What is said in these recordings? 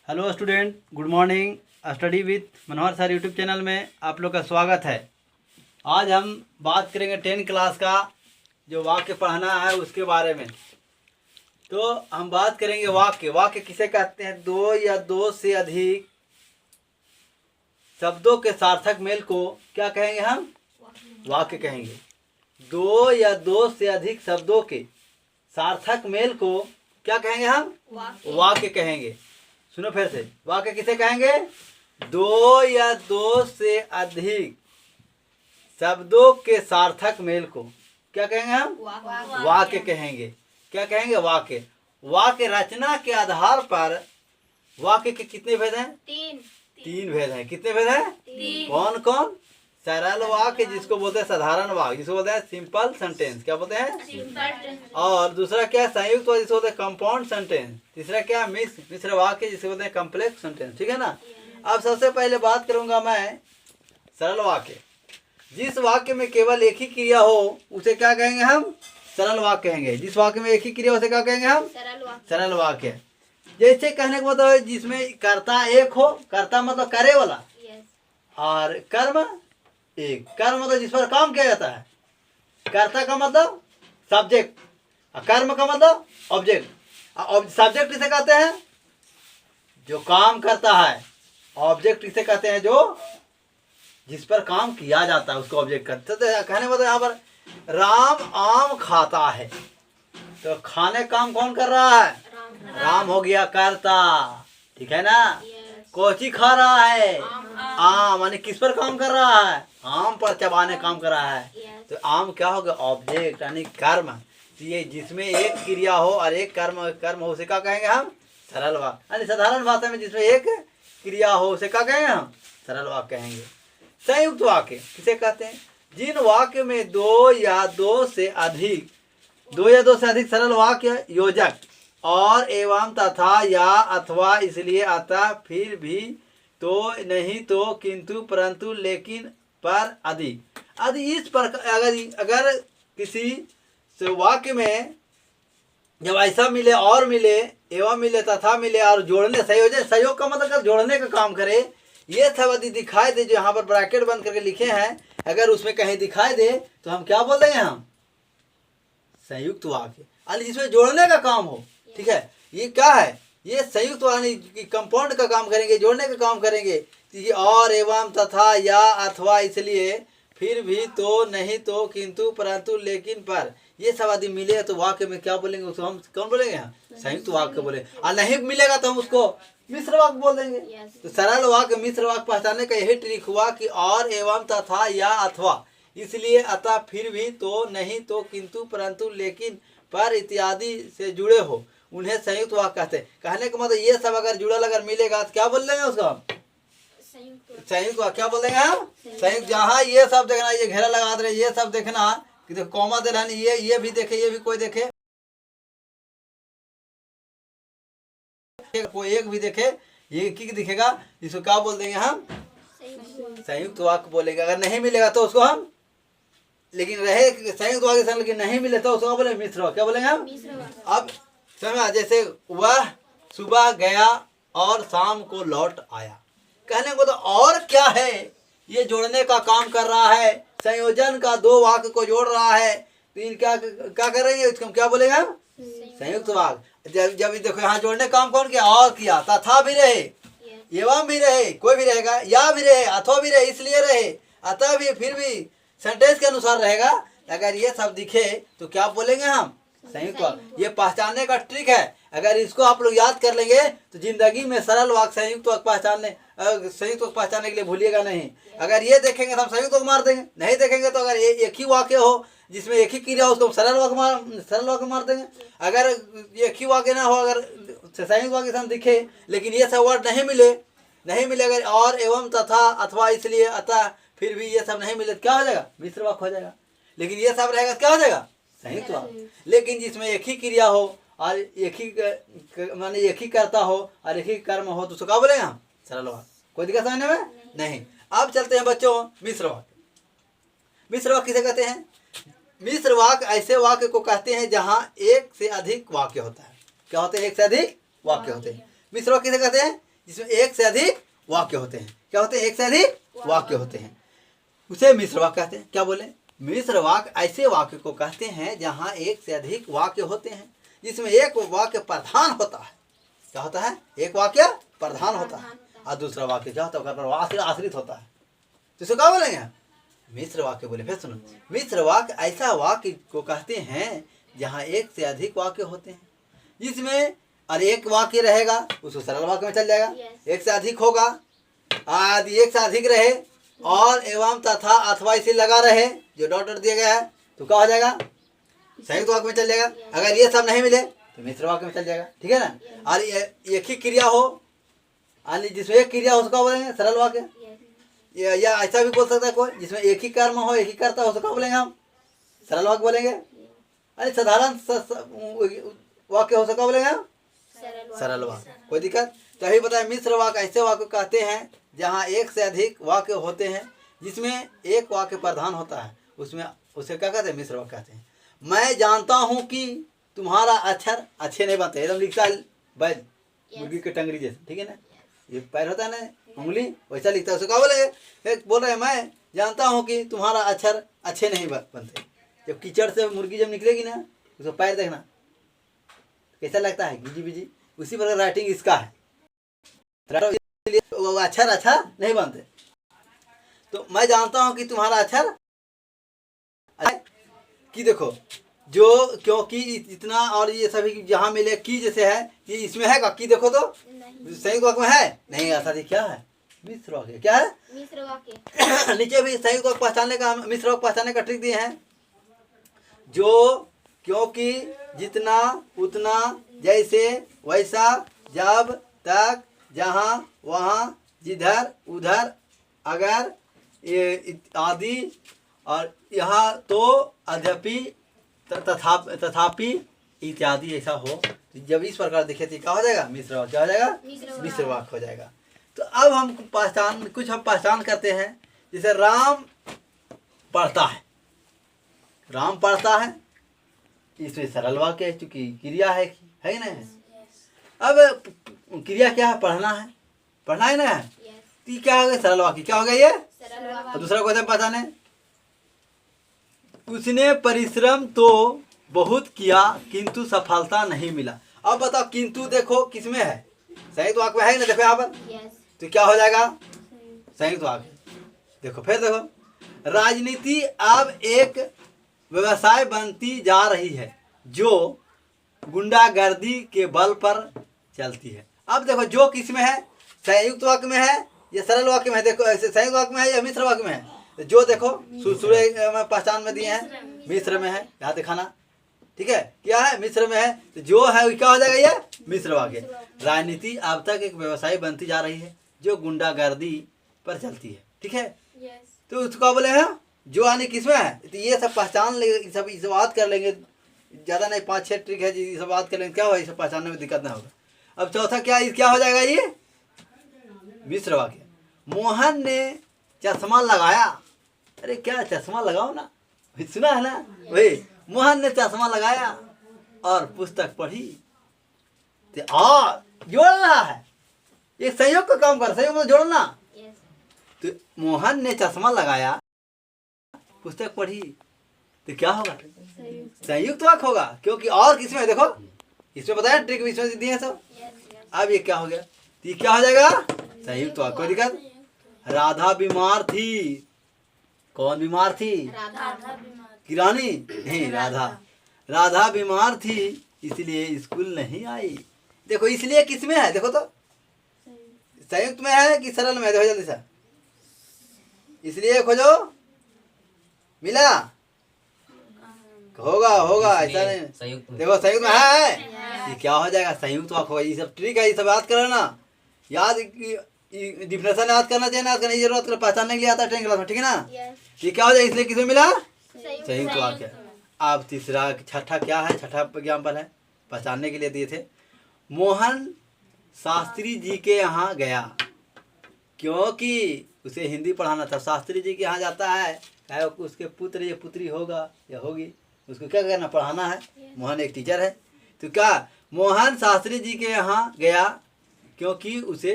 Hello student, good morning. Study with Manohar sir YouTube channel में आप लोग का स्वागत है। आज हम बात करेंगे 10 क्लास का जो वाक्य पढ़ना है उसके बारे में। तो हम बात करेंगे वाक्य। वाक्य किसे कहते हैं? दो या दो से अधिक शब्दों के सार्थक मेल को क्या कहेंगे हम? वाक्य कहेंगे। दो या दो से अधिक शब्दों के सार्थक मेल को क्या कहेंगे हम? वाक्य कहेंगे। सुनो फिर से, वाक्य किसे कहेंगे? दो या दो से अधिक शब्दों के सार्थक मेल को क्या कहेंगे हम? वाक्य कहेंगे। क्या कहेंगे? वाक्य। वाक्य रचना के आधार पर वाक्य के कितने भेद हैं? तीन भेद हैं। कितने भेद हैं? कौन कौन? सरल वाक्य जिसको बोलते हैं साधारण वाक्य, जिसको बोलते हैं सिंपल सेंटेंस। क्या बोलते हैं? और दूसरा क्या? संयुक्त वाक्य जिसको बोलते हैं कंपाउंड सेंटेंस। तीसरा क्या? मिश्र वाक्य जिसको बोलते हैं कॉम्प्लेक्स सेंटेंस। ठीक है ना। अब सबसे पहले बात करूंगा मैं सरल वाक्य। जिस वाक्य में केवल एक ही क्रिया हो उसे क्या कहेंगे हम? सरल वाक्य कहेंगे। जिस वाक्य में एक ही क्रिया हो उसे क्या कहेंगे हम? सरल वाक्य। जैसे कहने का मतलब है जिसमें कर्ता एक हो, कर्ता मतलब करे वाला, और कर्म एक। कर्म मतलब जिस पर काम किया जाता है। कर्ता का मतलब सब्जेक्ट, कर्म का मतलब ऑब्जेक्ट। सब्जेक्ट किसे कहते हैं? जो काम करता है। ऑब्जेक्ट किसे कहते हैं? जो जिस पर काम किया जाता है उसको ऑब्जेक्ट कहते हैं। तो कहने मतलब यहाँ पर राम आम खाता है, तो खाने काम कौन कर रहा है? राम हो गया कर्ता। ठीक है ना। कोची खा रहा है? आम। यानी किस पर काम कर रहा है? आम पर चबाने काम कर रहा है। तो आम क्या होगा? ऑब्जेक्ट यानी कर्म। तो ये जिसमें एक क्रिया हो और एक कर्म हो उसे क्या कहेंगे हम? सरल वाक्य। यानी साधारण भाषा में जिसमें एक क्रिया हो उसे क्या कहेंगे हम? सरल वाक्य कहेंगे। संयुक्त वाक्य किसे कहते हैं? जिन वाक्य में दो या दो से अधिक सरल वाक्य योजक और एवं तथा या अथवा इसलिए अतः फिर भी तो नहीं तो किंतु परंतु लेकिन पर आदि इस पर अगर किसी वाक्य में जब ऐसा मिले और मिले, एवं मिले, तथा मिले और जोड़ने सहयोग का मतलब जोड़ने का काम करे, ये सब यदि दिखाई दे, जो यहाँ पर ब्रैकेट बंद करके लिखे हैं, अगर उसमें कहीं दिखाई दे तो हम क्या बोल देंगे? हम संयुक्त वाक्य। अरे जिसमें जोड़ने का काम हो। ठीक है। ये क्या है? ये संयुक्त वाक्य कंपाउंड का काम करेंगे, जोड़ने का काम करेंगे। और एवं तथा या अथवा इसलिए फिर भी तो नहीं तो किंतु परंतु लेकिन पर, ये सब आदि मिले तो वाक्य में क्या बोलेंगे? उसको हम कौन बोलेंगे? हम संयुक्त वाक्य बोलेंगे। और नहीं मिलेगा तो हम उसको मिश्र वाक्य बोल देंगे। तो सरल वाक्य मिश्र वाक्य पहचानने का यही ट्रिक हुआ कि और एवं तथा या अथवा इसलिए अतः फिर भी तो नहीं तो किंतु परंतु लेकिन पर इत्यादि से जुड़े हो उन्हें संयुक्त वाक्य कहते हैं। कहने का मतलब ये सब अगर जुड़ल अगर मिलेगा तो क्या बोल देंगे उसको? संयुक्त वाक्य। क्या बोल देंगे हम? संयुक्त। जहाँ ये सब देखना, ये घेरा लगा दे, ये सब देखना कि देखो कॉमा दे रहा, ये भी देखे, ये भी कोई देखे, कोई एक भी देखे, ये एक ही दिखेगा, इसको क्या बोल देंगे हम? संयुक्त वाक्य बोलेंगे। अगर नहीं मिलेगा तो उसको हम, लेकिन रहे संयुक्त वाक्य से लेकिन नहीं मिले तो उसको बोले मिश्र वाक्य। क्या बोलेंगे हम? अब समझ, जैसे वह सुबह गया और शाम को लौट आया। कहने को तो और क्या है? ये जोड़ने का काम कर रहा है, संयोजन का, दो वाक्य को जोड़ रहा है। तो इन क्या करेंगे? इसको क्या बोलेंगे हम? संयुक्त वाक्य। जब देखो यहाँ जोड़ने काम कौन किया? और किया। तथा भी रहे, एवं भी रहे, कोई भी रहेगा, या भी रहे, अथवा भी रहे, इसलिए रहे, अतः भी, फिर भी सेंटेंस के अनुसार रहेगा। अगर ये सब दिखे तो क्या बोलेंगे हम? संयुक्त वाक्य। ये पहचानने का ट्रिक है। अगर इसको आप लोग याद कर लेंगे तो जिंदगी में सरल वाक्य संयुक्त वाक्य पहचानने के लिए भूलिएगा नहीं। अगर ये देखेंगे तो हम संयुक्त वाक्य मार देंगे, नहीं देखेंगे तो अगर एक ही वाक्य हो जिसमें एक ही क्रिया हो उसको सरल वाक्य मार देंगे। अगर एक ही वाक्य ना हो, अगर संयुक्त वाक्य हम दिखे लेकिन ये सब वर्ड नहीं मिले, अगर और एवं तथा अथवा इसलिए अतः फिर भी ये सब नहीं मिले तो क्या हो जाएगा? मिश्र वाक्य हो जाएगा। लेकिन ये सब रहेगा क्या हो जाएगा? संयुक्त वाक्य। लेकिन जिसमें एक ही क्रिया हो और एक ही कर्ता हो और एक ही कर्म हो तो उसको क्या बोलेंगे हम? सरल वाक्य। कोई दिक्कत समझने में नहीं। अब चलते हैं बच्चों मिश्र वाक्य। मिश्र वाक्य किसे कहते हैं? मिश्र वाक्य ऐसे वाक्य को कहते हैं जहाँ एक से अधिक वाक्य होता है। क्या होते हैं? एक से अधिक वाक्य होते हैं। मिश्र वाक्य किसे कहते हैं? जिसमें एक से अधिक वाक्य होते हैं। क्या होते हैं? एक से अधिक वाक्य होते हैं, उसे मिश्र वाक्य कहते हैं। क्या बोले? मिश्र वाक्य ऐसे वाक्य को कहते हैं जहाँ एक से अधिक वाक्य होते हैं, जिसमें एक वाक्य प्रधान होता है। क्या होता है? एक वाक्य प्रधान होता है और दूसरा वाक्य क्या होता है? आश्रित होता है। तो इसे क्या बोलेंगे? मिश्र वाक्य बोले। फिर सुनो, मिश्र वाक्य ऐसा वाक्य को कहते हैं जहाँ एक से अधिक वाक्य होते हैं, जिसमें और एक वाक्य रहेगा उसको सरल वाक्य में चल जाएगा। एक से अधिक होगा, आदि एक से अधिक रहे और एवं तथा अथवा इसे लगा रहे जो डॉट दिया गया है, तो क्या हो जाएगा? संयुक्त वाक्य में चल जाएगा। अगर ये सब नहीं मिले तो मिश्र वाक्य में चल जाएगा। ठीक है ना? और एक ही क्रिया हो, जिसमें एक क्रिया हो उसका बोलेंगे सरल वाक्य। या ऐसा भी बोल सकता है कोई जिसमें एक ही कर्म हो, एक ही कर्ता हो, उसका बोलेंगे हम सरल वाक्य बोलेंगे। अरे साधारण वाक्य हो सका बोलेंगे हम सरल वाक्य। कोई दिक्कत? तो अभी बताए मिश्र वाक्य ऐसे वाक्य कहते हैं जहाँ एक से अधिक वाक्य होते हैं, जिसमें एक वाक्य प्रधान होता है, उसमें उसे क्या कहते हैं? मिश्र वाक्य कहते हैं। मैं जानता हूँ कि तुम्हारा अक्षर अच्छे नहीं बनते, एकदम लिखता है बैल मुर्गी के टंगरी जैसे। ठीक है ना? ये पैर होता है ना उंगली, वैसा लिखता है। उसे क्या बोले? एक बोल रहे हैं मैं जानता हूँ कि तुम्हारा अक्षर अच्छे नहीं बनते। जब कीचड़ से मुर्गी जब निकलेगी ना, उसका पैर देखना कैसा लगता है, गिजी बिजी। उसी प्रकार राइटिंग इसका है, अक्षर अच्छा नहीं बनते। तो मैं जानता हूँ कि तुम्हारा अक्षर कि देखो जो क्योंकि इतना और ये सभी जहाँ मिले की जैसे है, ये इसमें है का की? देखो तो संयुक्त वाक्य में है नहीं। अर्थात क्या है? मिश्र वाक्य। क्या है? मिश्र वाक्य। नीचे भी संयुक्त वाक्य पहचानने का, मिश्र वाक्य पहचानने का ट्रिक दिए हैं। जो, क्योंकि, जितना, उतना, जैसे, वैसा, जब, तक, जहाँ, वहाँ, जिधर, उधर, अगर, ये आदि, और यहाँ तो, अद्यपि, तथापि इत्यादि ऐसा हो। जब इस प्रकार दिखे तो क्या हो जाएगा? मिश्र वाक्य। क्या हो जाएगा? मिश्र वाक्य हो जाएगा। तो अब हम पहचान करते हैं। जैसे राम पढ़ता है, राम पढ़ता है, इसमें सरल वाक्य है चूंकि क्रिया है कि नहीं? अब क्रिया क्या है? पढ़ना है, पढ़ना है ना है। तो क्या हो गया? सरल वाक्य। क्या हो गया ये? और दूसरा को पहचाने, उसने परिश्रम तो बहुत किया किंतु सफलता नहीं मिला। अब बताओ, किंतु देखो किसमें है? संयुक्त वाक्य में है ना? देखो यहाँ पर। तो क्या हो जाएगा? संयुक्त वाक्य। देखो फिर देखो, राजनीति अब एक व्यवसाय बनती जा रही है जो गुंडागर्दी के बल पर चलती है। अब देखो जो किसमें है? संयुक्त वाक्य में है या सरल वाक्य में है? देखो संयुक्त वाक्य में है या मिश्र वाक्य में है? जो देखो सूर्य में पहचान में दिए हैं, मिश्र में है। यहाँ दिखाना। ठीक है? क्या है? मिश्र में है। तो जो है क्या हो जाएगा? ये मिश्र वाक्य। राजनीति अब तक एक व्यवसाय बनती जा रही है जो गुंडागर्दी पर चलती है। ठीक है? तो उसको बोले हैं जो आने किसमें है। तो ये सब पहचान लेंगे, सब इस बात कर लेंगे, ज़्यादा नहीं 5-6 ट्रिक है जी, सब बात कर लेंगे। क्या होगा? ये सब पहचानने में दिक्कत ना होगा। अब चौथा क्या हो जाएगा? ये मिश्र वाक्य। मोहन ने चश्मा लगाया। अरे क्या चश्मा लगाओ ना, सुना है ना? वही मोहन ने चश्मा लगाया और पुस्तक पढ़ी। और जोड़ रहा है, ये संयोग का काम कर, संयोग में जोड़ना। तो मोहन ने चश्मा लगाया, पुस्तक पढ़ी, तो क्या होगा? संयुक्त वाक्य होगा। क्योंकि और किसमें? देखो इसमें बताया ट्रिक, इसमें दिए सब। अब ये क्या हो गया? तो ये क्या हो जाएगा? संयुक्त वाक्य। कोई दिक्कत? राधा बीमार थी। कौन बीमार थी? किरानी नहीं, राधा बीमार थी इसलिए स्कूल नहीं आई। देखो इसलिए किसमें है? देखो तो संयुक्त में है कि सरल में? देखो जल्दी से, इसलिए खोजो। मिला? होगा ऐसा नहीं। देखो संयुक्त में है। ये क्या हो जाएगा? संयुक्त वाक्य होगा। ये सब ट्रिक है, ये सब याद करो ना। याद डिफिनेशन याद करना चाहिए, याद करने की जरूरत है, पहचानने के लिए आता है ट्रेनिंग क्लास में। ठीक है ना? ये क्या हो जाएगा? इसलिए किसमें मिला? संयुक्त वाक्य। अब तीसरा, छठा क्या है? छठा एग्जाम्पल है पहचानने के लिए दिए थे। मोहन शास्त्री जी के यहाँ गया क्योंकि उसे हिंदी पढ़ाना था। शास्त्री जी के यहाँ जाता है, चाहे उसके पुत्र या पुत्री होगा या होगी, उसको क्या करना? पढ़ाना है। मोहन एक टीचर है। तो क्या मोहन शास्त्री जी के यहाँ गया क्योंकि उसे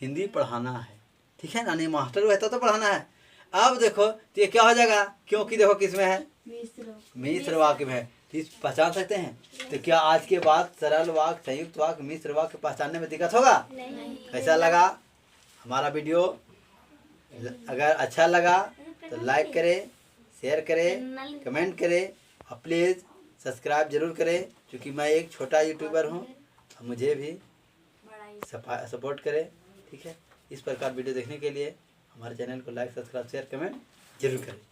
हिंदी पढ़ाना है, ठीक है ना, नहीं मास्टर रहता तो पढ़ाना है। अब देखो तो ये क्या हो जाएगा, क्योंकि देखो किसमें है, मिश्र वाक्य में है, तो इस पहचान सकते हैं। तो क्या आज के बाद सरल वाक्य, संयुक्त वाक्य, मिश्र वाक्य पहचानने में दिक्कत होगा? कैसा लगा हमारा वीडियो? अगर अच्छा लगा तो लाइक करें, शेयर करें, कमेंट करें और प्लीज़ सब्सक्राइब जरूर करें, क्योंकि मैं एक छोटा यूट्यूबर हूँ, मुझे भी सपोर्ट करें, ठीक है। इस प्रकार वीडियो देखने के लिए हमारे चैनल को लाइक, सब्सक्राइब, शेयर, कमेंट जरूर करें।